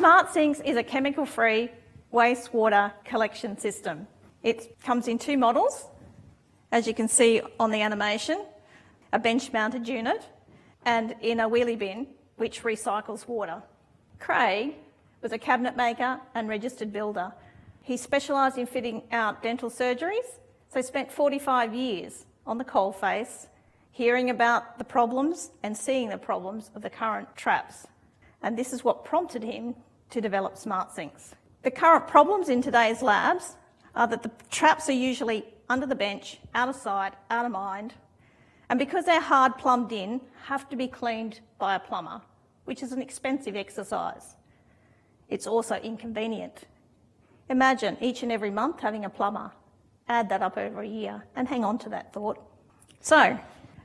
Smart Sinks is a chemical-free wastewater collection system. It comes in 2 models, as you can see on the animation, a bench-mounted unit and in a wheelie bin, which recycles water. Craig was a cabinet maker and registered builder. He specialised in fitting out dental surgeries, so spent 45 years on the coalface, hearing about the problems and seeing the problems of the current traps. And this is what prompted him to develop Smart Sinks. The current problems in today's labs are that the traps are usually under the bench, out of sight, out of mind, and because they're hard plumbed in, have to be cleaned by a plumber, which is an expensive exercise. It's also inconvenient. Imagine each and every month having a plumber. Add that up over a year and hang on to that thought. So,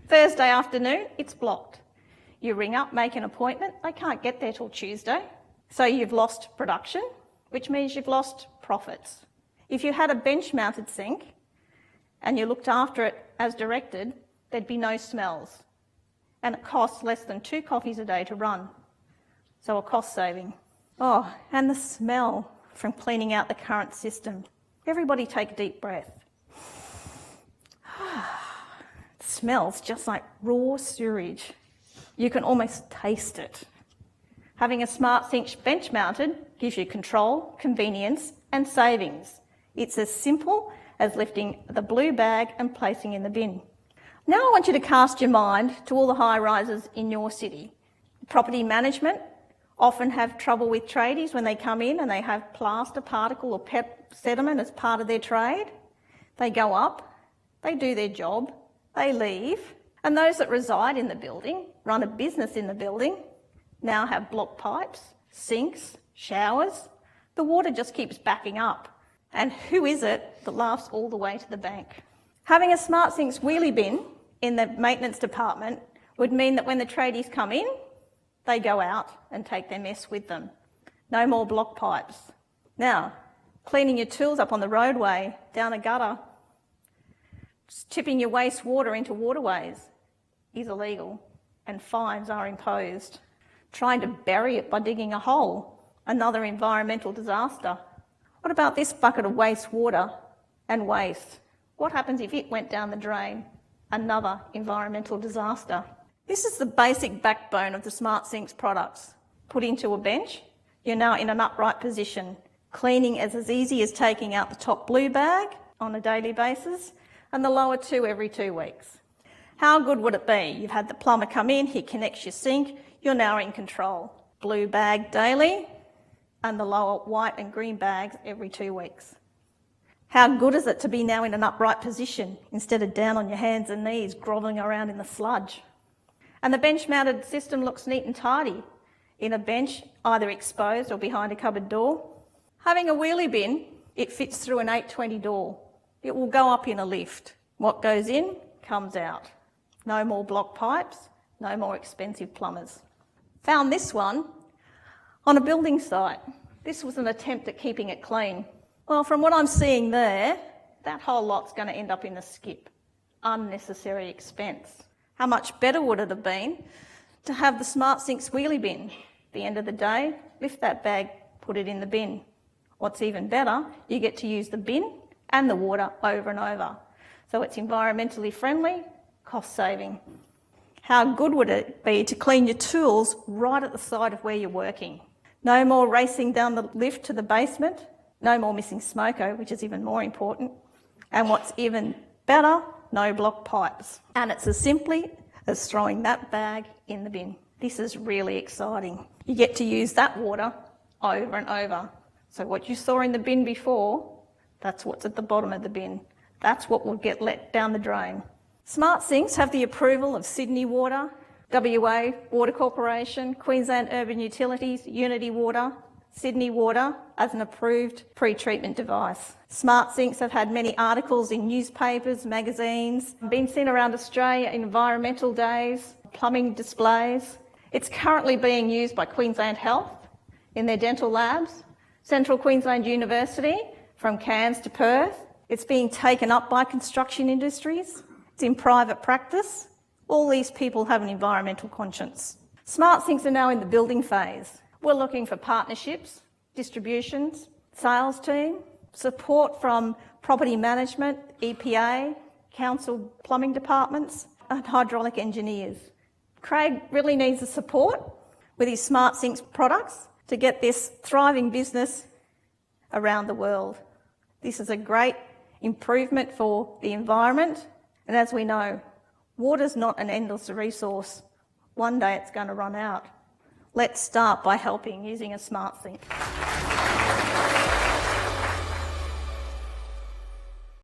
Thursday afternoon, it's blocked. You ring up, make an appointment, they can't get there till Tuesday. So you've lost production, which means you've lost profits. If you had a bench-mounted sink and you looked after it as directed, there'd be no smells. And it costs less than 2 coffees a day to run. So a cost saving. Oh, and the smell from cleaning out the current system. Everybody take a deep breath. It smells just like raw sewage. You can almost taste it. Having a Smart Sink bench mounted gives you control, convenience and savings. It's as simple as lifting the blue bag and placing in the bin. Now I want you to cast your mind to all the high-rises in your city. Property management often have trouble with tradies when they come in and they have plaster, particle or sediment as part of their trade. They go up, they do their job, they leave, and those that reside in the building, run a business in the building, now have blocked pipes, sinks, showers. The water just keeps backing up. And who is it that laughs all the way to the bank? Having a Smart Sinks wheelie bin in the maintenance department would mean that when the tradies come in, they go out and take their mess with them. No more block pipes. Now, cleaning your tools up on the roadway, down a gutter, tipping your wastewater into waterways is illegal and fines are imposed. Trying to bury it by digging a hole, another environmental disaster. What about this bucket of wastewater and waste? What happens if it went down the drain? Another environmental disaster. This is the basic backbone of the Smart Sinks products. Put into a bench, you're now in an upright position. Cleaning is as easy as taking out the top blue bag on a daily basis and the lower 2 every 2 weeks. How good would it be? You've had the plumber come in, he connects your sink, you're now in control. Blue bag daily and the lower white and green bags every 2 weeks. How good is it to be now in an upright position instead of down on your hands and knees grovelling around in the sludge? And the bench-mounted system looks neat and tidy in a bench, either exposed or behind a cupboard door. Having a wheelie bin, it fits through an 820 door. It will go up in a lift. What goes in, comes out. No more block pipes, no more expensive plumbers. Found this one on a building site. This was an attempt at keeping it clean. Well, from what I'm seeing there, that whole lot's going to end up in the skip. Unnecessary expense. How much better would it have been to have the Smart Sinks wheelie bin? At the end of the day, lift that bag, put it in the bin. What's even better, you get to use the bin and the water over and over. So it's environmentally friendly, cost saving. How good would it be to clean your tools right at the side of where you're working? No more racing down the lift to the basement, no more missing smoko, which is even more important. And what's even better, no block pipes. And it's as simply as throwing that bag in the bin. This is really exciting. You get to use that water over and over. So what you saw in the bin before, that's what's at the bottom of the bin. That's what will get let down the drain. Smart Sinks have the approval of Sydney Water, WA Water Corporation, Queensland Urban Utilities, Unity Water, Sydney Water as an approved pre-treatment device. Smart Sinks have had many articles in newspapers, magazines, been seen around Australia in environmental days, plumbing displays. It's currently being used by Queensland Health in their dental labs, Central Queensland University from Cairns to Perth. It's being taken up by construction industries. It's in private practice. All these people have an environmental conscience. Smart Sinks are now in the building phase. We're looking for partnerships, distributions, sales team, support from property management, EPA, council plumbing departments, and hydraulic engineers. Craig really needs the support with his Smart Sinks products to get this thriving business around the world. This is a great improvement for the environment, and as we know, water's not an endless resource. One day it's going to run out. Let's start by helping using a Smart Sink.